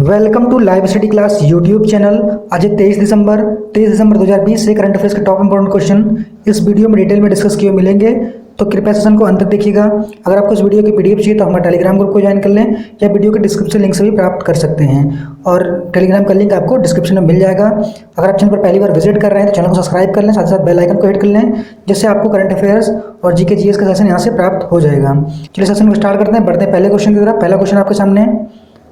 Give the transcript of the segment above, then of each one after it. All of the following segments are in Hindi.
Welcome to live study class YouTube channel. आज 23 दिसंबर 2020 से करंट अफेयर्स के टॉप इंपॉर्टेंट क्वेश्चन इस वीडियो में डिटेल में डिस्कस किए मिलेंगे, तो कृपया सेशन को अंत तक देखिएगा। अगर आपको इस वीडियो की पीडीएफ चाहिए तो हमारे टेलीग्राम ग्रुप को ज्वाइन कर लें या वीडियो के डिस्क्रिप्शन लिंक से भी प्राप्त कर सकते हैं, और टेलीग्राम का लिंक आपको डिस्क्रिप्शन में मिल जाएगा। अगर आप चैनल पर पहली बार विजिट कर रहे हैं तो चैनल को सब्सक्राइब कर लें, साथ ही साथ बेल आइकन को हिट कर लें, जिससे आपको करंट अफेयर्स और जीके जीएस का सेशन यहाँ से प्राप्त हो जाएगा। चलिए सेशन को स्टार्ट करते हैं, बढ़ते हैं पहले क्वेश्चन की तरफ। पहला क्वेश्चन आपके सामने,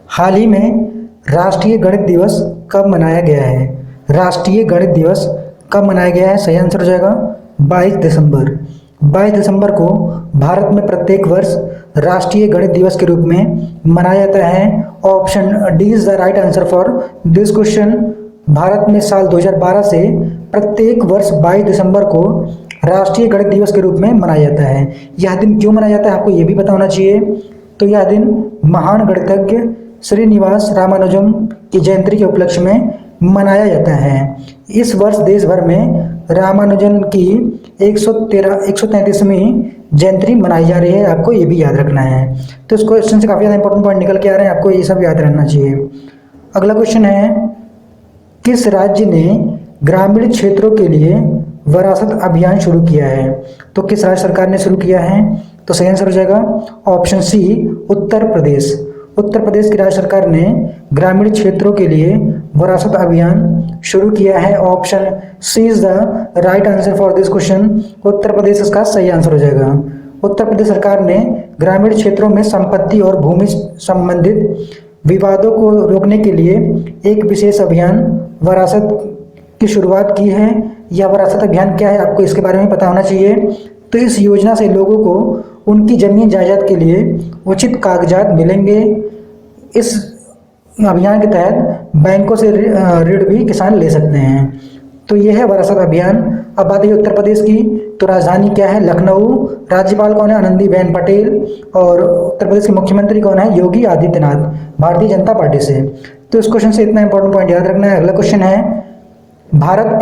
हाल ही में राष्ट्रीय गणित दिवस कब मनाया गया है? राष्ट्रीय गणित दिवस कब मनाया गया है? सही आंसर हो जाएगा 22 दिसंबर। 22 दिसंबर को भारत में प्रत्येक वर्ष राष्ट्रीय गणित दिवस के रूप में मनाया जाता है। Option D is the right answer for this question. Bharat में साल 2012 से प्रत्येक वर्ष 22 दिसंबर को राष्ट्रीय गणित दिवस के रूप में मनाया जाता है। यह दिन क्यों मनाया जाता है आपको ये भी पता होना चाहिए। तो यह दिन महान गणितज्ञ श्रीनिवास रामानुजम की जयंती के उपलक्ष्य में मनाया जाता है। इस वर्ष देश भर में रामानुजन की 133वीं जयंती मनाई जा रही है, आपको ये भी याद रखना है। तो इस क्वेश्चन से काफ़ी ज़्यादा इंपॉर्टेंट पॉइंट निकल के आ रहे हैं, आपको ये सब याद रहना चाहिए। अगला क्वेश्चन है, किस राज्य ने ग्रामीण क्षेत्रों के लिए विरासत अभियान शुरू किया है? तो किस राज्य सरकार ने शुरू किया है? तो सही आंसर हो जाएगा ऑप्शन सी उत्तर प्रदेश। उत्तर प्रदेश की राज्य सरकार ने ग्रामीण क्षेत्रों के लिए विरासत अभियान शुरू किया है। Option C is the right answer for this question. Uttar Pradesh इसका सही आंसर हो जाएगा। उत्तर प्रदेश सरकार ने ग्रामीण क्षेत्रों में संपत्ति और भूमि संबंधित विवादों को रोकने के लिए एक विशेष अभियान विरासत की शुरुआत की है। यह विरासत अभियान क्या है आपको इसके बारे में पता होना चाहिए। तो इस योजना से लोगों को उनकी जमीन जायदाद के लिए उचित कागजात मिलेंगे। इस अभियान के तहत बैंकों से ऋण भी किसान ले सकते हैं। तो यह है विरासत अभियान। अब बात है उत्तर प्रदेश की, तो राजधानी क्या है? लखनऊ। राज्यपाल कौन है? आनंदीबेन पटेल। और उत्तर प्रदेश के मुख्यमंत्री कौन है? योगी आदित्यनाथ, भारतीय जनता पार्टी से। तो इस क्वेश्चन से इतना इंपॉर्टेंट पॉइंट याद रखना है। अगला क्वेश्चन है, भारत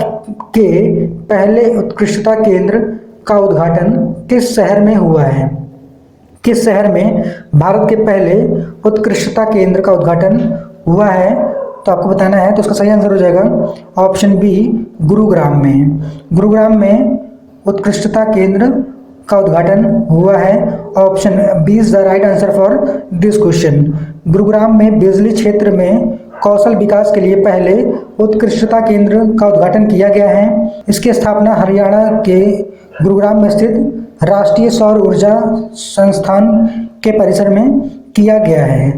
के पहले उत्कृष्टता केंद्र का उद्घाटन किस शहर में हुआ है? किस शहर में भारत के पहले उत्कृष्टता केंद्र का उद्घाटन हुआ है? तो आपको बताना है। तो उसका सही आंसर हो जाएगा ऑप्शन बी गुरुग्राम में। गुरुग्राम में उत्कृष्टता केंद्र का उद्घाटन हुआ है। Option B is the right answer for this question. Gurugram में बिजली क्षेत्र में कौशल विकास के लिए पहले उत्कृष्टता केंद्र का उद्घाटन किया गया है। इसकी स्थापना हरियाणा के गुरुग्राम में स्थित राष्ट्रीय सौर ऊर्जा संस्थान के परिसर में किया गया है।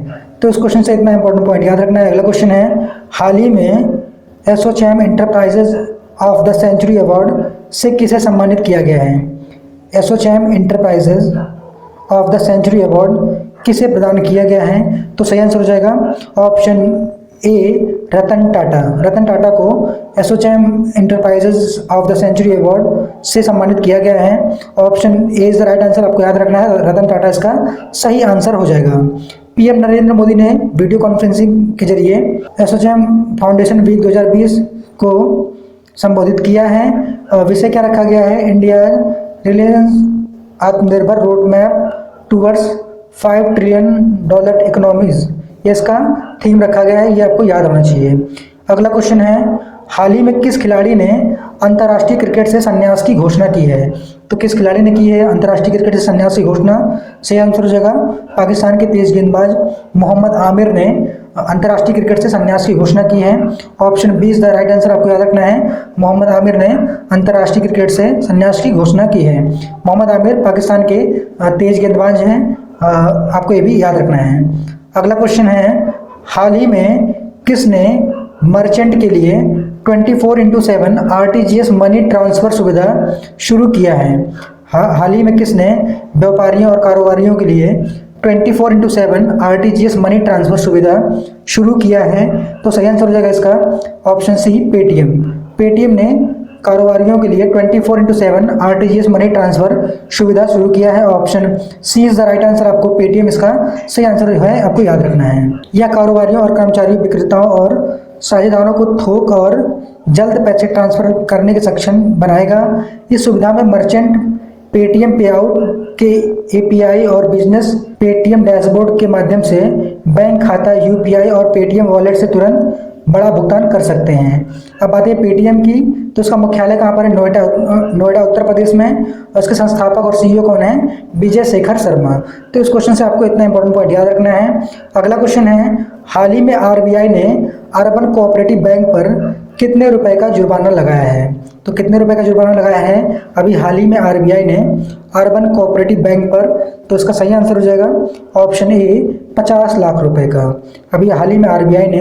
तो इस क्वेश्चन से इतना इंपॉर्टेंट पॉइंट याद रखना है। अगला क्वेश्चन है, हाल ही में ASSOCHAM enterprises of the century award से किसे सम्मानित किया गया है? ASSOCHAM enterprises of the century award किसे प्रदान किया गया है? तो सही आंसर हो जाएगा ऑप्शन ए रतन टाटा। रतन टाटा को ASSOCHAM enterprises of the century award से सम्मानित किया गया है। Option A is the right answer, आपको याद रखना है, रतन टाटा इसका सही आंसर हो जाएगा। पीएम नरेंद्र मोदी ने वीडियो कॉन्फ्रेंसिंग के जरिए एसोचैम फाउंडेशन वीक 2020 को संबोधित किया है। विषय क्या रखा गया है? इंडिया रिलायंस आत्मनिर्भर road map towards $5 trillion economies, ये इसका थीम रखा गया है, ये आपको याद होना चाहिए। अगला क्वेश्चन है, हाल ही में किस खिलाड़ी ने अंतर्राष्ट्रीय क्रिकेट से संन्यास की घोषणा की है? तो किस खिलाड़ी ने की है अंतर्राष्ट्रीय क्रिकेट से संन्यास की घोषणा? सही आंसर हो जाएगा पाकिस्तान के तेज गेंदबाज मोहम्मद आमिर ने अंतर्राष्ट्रीय क्रिकेट से संन्यास की घोषणा की है। Option B is the right answer, आपको याद रखना है, मोहम्मद आमिर ने अंतर्राष्ट्रीय क्रिकेट से संन्यास की घोषणा की है। मोहम्मद आमिर पाकिस्तान के तेज गेंदबाज हैं, आपको ये भी याद रखना है। अगला क्वेश्चन है, हाल ही में किसने मर्चेंट के लिए 24/7 आरटीजीएस मनी ट्रांसफ़र सुविधा शुरू किया है? हाल ही में किसने व्यापारियों और कारोबारियों के लिए 24/7 आरटीजीएस मनी ट्रांसफ़र सुविधा शुरू किया है? तो सही आंसर हो जाएगा इसका ऑप्शन सी पेटीएम। पेटीएम ने कारोबारियों के लिए 24/7 आरटीजीएस मनी ट्रांसफ़र सुविधा शुरू किया है। Option C is the right answer, आपको पेटीएम इसका सही आंसर है, आपको याद रखना है। यह कारोबारियों और कर्मचारी विक्रेताओं और साझेदारों को थोक और जल्द पैसे ट्रांसफ़र करने के सक्षम बनाएगा। इस सुविधा में मर्चेंट पेटीएम पे आउट के एपीआई और बिजनेस पेटीएम डैशबोर्ड के माध्यम से बैंक खाता, यूपीआई और पेटीएम वॉलेट से तुरंत बड़ा भुगतान कर सकते हैं। अब बात है पेटीएम की, तो इसका मुख्यालय कहाँ पर है? नोएडा उत्तर प्रदेश में। और इसके संस्थापक और सीईओ कौन है? विजय शेखर शर्मा। तो इस क्वेश्चन से आपको इतना इंपॉर्टेंट पॉइंट याद रखना है। अगला क्वेश्चन है, हाल ही में आरबीआई ने अर्बन कोऑपरेटिव बैंक पर कितने रुपए का जुर्माना लगाया है? तो कितने रुपए का जुर्माना लगाया है अभी हाल ही में आरबीआई ने अर्बन कोऑपरेटिव बैंक पर? तो इसका सही आंसर हो जाएगा ऑप्शन ए 50 लाख रुपए का। अभी हाल ही में आरबीआई ने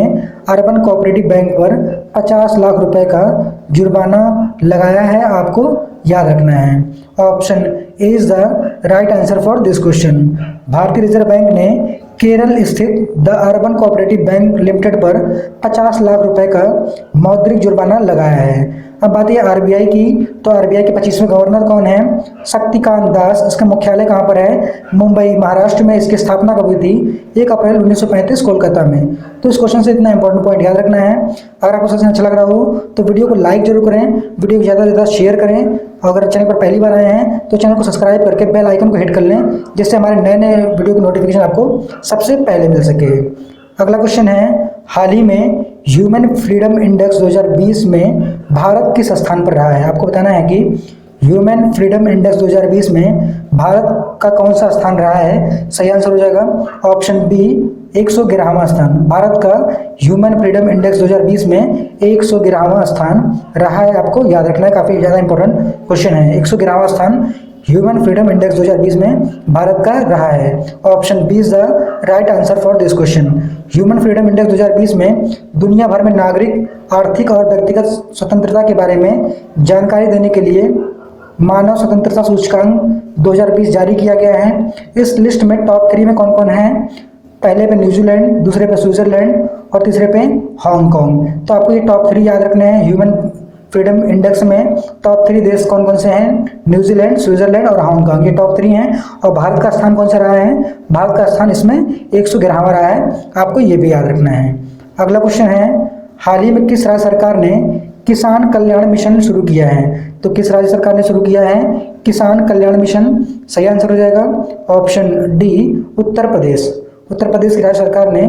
अर्बन कोऑपरेटिव बैंक पर 50 लाख रुपए का जुर्माना लगाया है, आपको याद रखना है। Option A is the right answer for this question. भारतीय रिजर्व बैंक ने केरल स्थित the urban cooperative bank limited पर 50 लाख रुपए का मौद्रिक जुर्माना लगाया है। अब बात है आरबीआई की, तो आरबीआई के 25वें गवर्नर कौन है? शक्तिकांत दास। इसका मुख्यालय कहाँ पर है? मुंबई, महाराष्ट्र में। इसकी स्थापना कब हुई थी? 1 अप्रैल 1935 कोलकाता में। तो इस क्वेश्चन से इतना इंपॉर्टेंट पॉइंट याद रखना है। अगर आपको सेशन अच्छा लग रहा हो तो वीडियो को लाइक जरूर करें, वीडियो को ज़्यादा से ज़्यादा शेयर करें, और अगर चैनल पर पहली बार आए हैं तो चैनल को सब्सक्राइब करके बेल आइकन को हिट कर लें, जिससे हमारे नए नए वीडियो की नोटिफिकेशन आपको सबसे पहले मिल सके। अगला क्वेश्चन है, हाल ही में ह्यूमन फ्रीडम इंडेक्स 2020 में भारत किस स्थान पर रहा है? आपको बताना है कि ह्यूमन फ्रीडम इंडेक्स 2020 में भारत का कौन सा स्थान रहा है? सही आंसर हो जाएगा ऑप्शन बी 111वां स्थान। भारत का ह्यूमन फ्रीडम इंडेक्स 2020 में 111वां स्थान रहा है, आपको याद रखना है। काफ़ी ज़्यादा इंपॉर्टेंट क्वेश्चन है। 111वां स्थान ह्यूमन फ्रीडम इंडेक्स 2020 में भारत का रहा है। Option B is the right answer for this question. Human freedom index 2020 में दुनिया भर में नागरिक, आर्थिक और व्यक्तिगत स्वतंत्रता के बारे में जानकारी देने के लिए मानव स्वतंत्रता सूचकांक 2020 जारी किया गया है। इस लिस्ट में टॉप 3 में कौन कौन है? पहले पे न्यूजीलैंड, दूसरे पे स्विट्जरलैंड और तीसरे पे हांगकांग। तो आपको ये टॉप 3 याद रखने हैं। ह्यूमन फ्रीडम इंडेक्स में टॉप 3 देश कौन कौन से हैं? न्यूजीलैंड, स्विट्जरलैंड और हांगकांग, ये टॉप 3 हैं। और भारत का स्थान कौन सा रहा है? भारत का स्थान इसमें 111वां रहा है, आपको ये भी याद रखना है। अगला क्वेश्चन है, हाल ही में किस राज्य सरकार ने किसान कल्याण मिशन शुरू किया है? तो किस राज्य सरकार ने शुरू किया है किसान कल्याण मिशन? सही आंसर हो जाएगा ऑप्शन डी उत्तर प्रदेश। उत्तर प्रदेश की राज्य सरकार ने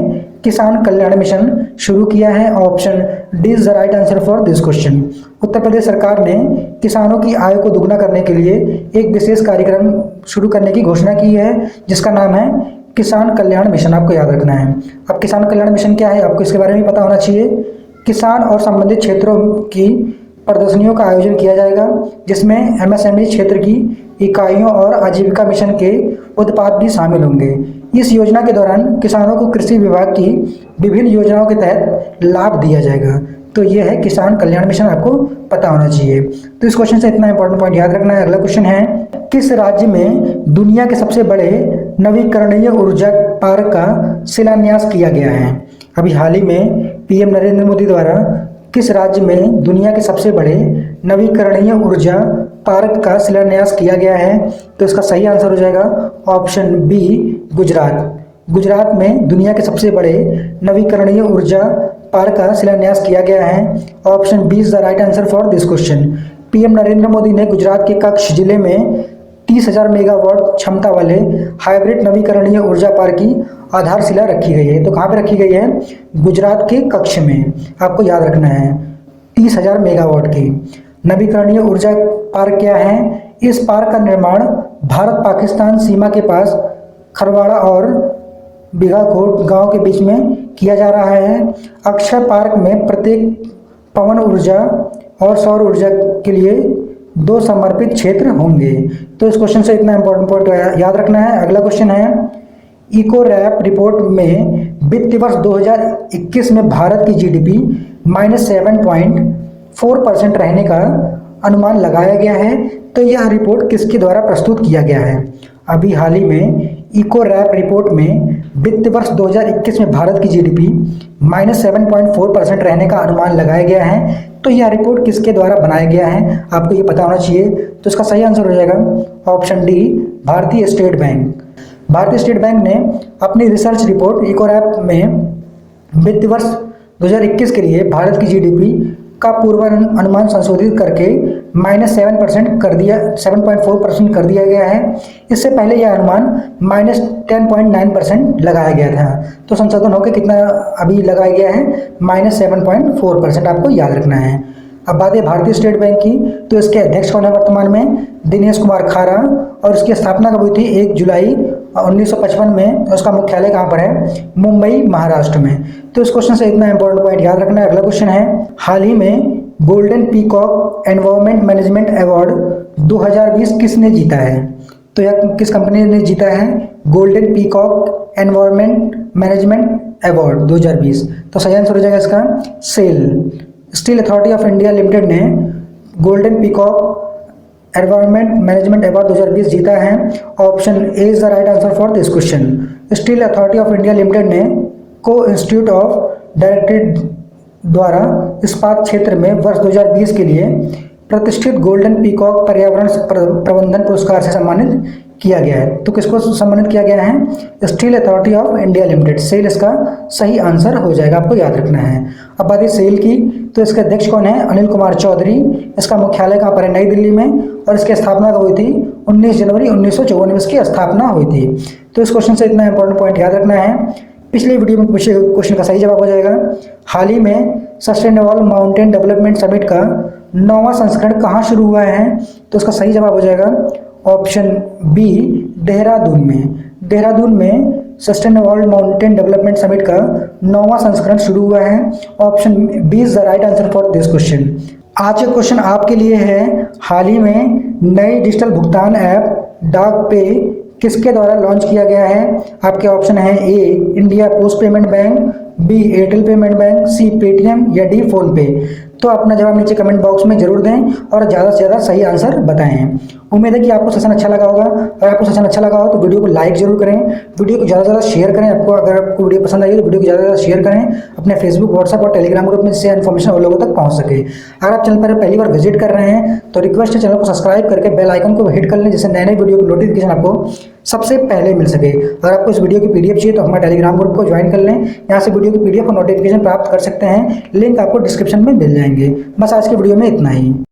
किसान कल्याण मिशन शुरू किया है। Option D is the right answer for this question. Uttar Pradesh सरकार ने किसानों की आय को दुगना करने के लिए एक विशेष कार्यक्रम शुरू करने की घोषणा की है, जिसका नाम है किसान कल्याण मिशन। आपको याद रखना है। अब किसान कल्याण मिशन क्या है, आपको इसके बारे में पता होना चाहिए। किसान और संबंधित क्षेत्रों की प्रदर्शनियों का आयोजन किया जाएगा, जिसमें एमएसएमई क्षेत्र की इकाइयों और आजीविका मिशन के उत्पाद भी शामिल होंगे। इस योजना के दौरान किसानों को कृषि विभाग की विभिन्न योजनाओं के तहत लाभ दिया जाएगा। तो ये है किसान कल्याण मिशन, आपको पता होना चाहिए। तो इस क्वेश्चन से इतना इंपॉर्टेंट पॉइंट याद रखना है। अगला क्वेश्चन है, किस राज्य में दुनिया के सबसे बड़े नवीकरणीय ऊर्जा पार्क का शिलान्यास किया गया है? अभी हाल ही में पीएम नरेंद्र मोदी द्वारा किस राज्य में दुनिया के सबसे बड़े नवीकरणीय ऊर्जा पार्क का शिलान्यास किया गया है? तो इसका सही आंसर हो जाएगा ऑप्शन बी गुजरात। गुजरात में दुनिया के सबसे बड़े नवीकरणीय ऊर्जा पार्क का शिलान्यास किया गया है। Option B is the right answer for this question. PM Narendra Modi ने गुजरात के कच्छ जिले में 30,000 मेगावाट क्षमता वाले हाइब्रिड नवीकरणीय ऊर्जा पार्क की आधारशिला रखी गई है। तो कहाँ पे रखी गई है? गुजरात के कच्छ में, आपको याद रखना है। 30,000 मेगावाट की नवीकरणीय ऊर्जा पार्क क्या है? इस पार्क का निर्माण भारत पाकिस्तान सीमा के पास खरवाड़ा और बिघाकोट गांव के बीच में किया जा रहा है। अक्षय पार्क में प्रत्येक पवन ऊर्जा और सौर ऊर्जा के लिए 2 समर्पित क्षेत्र होंगे। तो इस क्वेश्चन से इतना इंपॉर्टेंट पॉइंट याद रखना है। अगला क्वेश्चन है, इको रैप रिपोर्ट में वित्तीय वर्ष 2021 में भारत की जीडीपी -7.4% रहने का अनुमान लगाया गया है। तो यह रिपोर्ट किसके द्वारा प्रस्तुत किया गया है? अभी हाल ही में इको रैप रिपोर्ट में वित्त वर्ष 2021 में भारत की जीडीपी -7.4% रहने का अनुमान लगाया गया है। तो यह रिपोर्ट किसके द्वारा बनाया गया है, आपको ये पता होना चाहिए। तो इसका सही आंसर हो जाएगा ऑप्शन डी भारतीय स्टेट बैंक। भारतीय स्टेट बैंक ने अपनी रिसर्च रिपोर्ट इको रैप में वित्त वर्ष 2021 के लिए भारत की जीडीपी का पूर्वानुमान संशोधित करके -7% कर दिया, 7.4% कर दिया गया है। इससे पहले यह अनुमान -10.9% लगाया गया था। तो संशोधन होकर कितना अभी लगाया गया है, -7.4%, आपको याद रखना है। अब बात है भारतीय स्टेट बैंक की, तो इसके अध्यक्ष कौन है वर्तमान में, दिनेश कुमार खारा, और इसकी स्थापना कब हुई थी, 1 जुलाई 1955 में। उसका मुख्यालय कहाँ पर है, मुंबई, महाराष्ट्र में। तो इस क्वेश्चन से इतना इंपॉर्टेंट पॉइंट याद रखना है। अगला क्वेश्चन है, हाल ही में golden peacock environment management award 2020 किसने जीता है? तो यह किस कंपनी ने जीता है, golden peacock environment management award 2020। तो सही आंसर हो जाएगा इसका SAIL. Steel authority of India limited ने golden peacock environment management award 2020 जीता है। Option A is the right answer for this question. Steel authority of India limited ने को इंस्टीट्यूट ऑफ डायरेक्टरेट द्वारा इस्पात क्षेत्र में वर्ष 2020 के लिए प्रतिष्ठित गोल्डन पीकॉक पर्यावरण प्रबंधन पुरस्कार से सम्मानित किया गया है। तो किसको सम्मानित किया गया है, steel authority of India limited. SAIL इसका सही आंसर हो जाएगा, आपको याद रखना है। अब बात है सेल की, तो इसके अध्यक्ष कौन है, अनिल कुमार चौधरी। इसका मुख्यालय कहाँ पर है, नई दिल्ली में, और इसकी स्थापना कब हुई थी, 19 जनवरी 1954 में इसकी स्थापना हुई थी। तो इस क्वेश्चन से इतना इंपॉर्टेंट पॉइंट याद रखना है। पिछले वीडियो में पूछे क्वेश्चन का सही जवाब हो जाएगा, हाल ही में सस्टेनेबल माउंटेन डेवलपमेंट समिट का 9वां संस्करण कहाँ शुरू हुआ है? तो इसका सही जवाब हो जाएगा ऑप्शन बी, देहरादून में। देहरादून में सस्टेनेबल माउंटेन डेवलपमेंट समिट का 9वां संस्करण शुरू हुआ है। Option B is the right answer for this question. आज का क्वेश्चन आपके लिए है, हाल ही में नई डिजिटल भुगतान ऐप डाक पे किसके द्वारा लॉन्च किया गया है? आपके ऑप्शन है A, India post payment bank, B, Airtel payment bank, C, Paytm, या डी, फोन पे। तो अपना जवाब नीचे कमेंट बॉक्स में जरूर दें और ज़्यादा से ज़्यादा सही आंसर बताएं। उम्मीद है कि आपको सेशन अच्छा लगा होगा। अगर आपको सेशन अच्छा लगा हो तो वीडियो को लाइक जरूर करें, वीडियो को ज़्यादा से ज़्यादा शेयर करें। अगर आपको वीडियो पसंद आई तो वीडियो को ज़्यादा से ज़्यादा शेयर करें अपने फेसबुक, व्हाट्सएप और टेलीग्राम ग्रुप में, जिससे इन्फॉर्मेशन और लोगों तक पहुँच सके। अगर आप चैनल पर पहली बार विजिट कर रहे हैं तो रिक्वेस्ट है चैनल को सब्सक्राइब करके बेल आइकन को हिट कर लें, जिससे नए नए वीडियो की नोटिफिकेशन आपको सबसे पहले मिल सके। अगर आपको इस वीडियो की पीडीएफ चाहिए तो हमारे टेलीग्राम ग्रुप को ज्वाइन कर लें, यहाँ से वीडियो की पीडीएफ और नोटिफिकेशन प्राप्त कर सकते हैं। लिंक आपको डिस्क्रिप्शन में मिल जाएंगे। बस आज की वीडियो में इतना ही।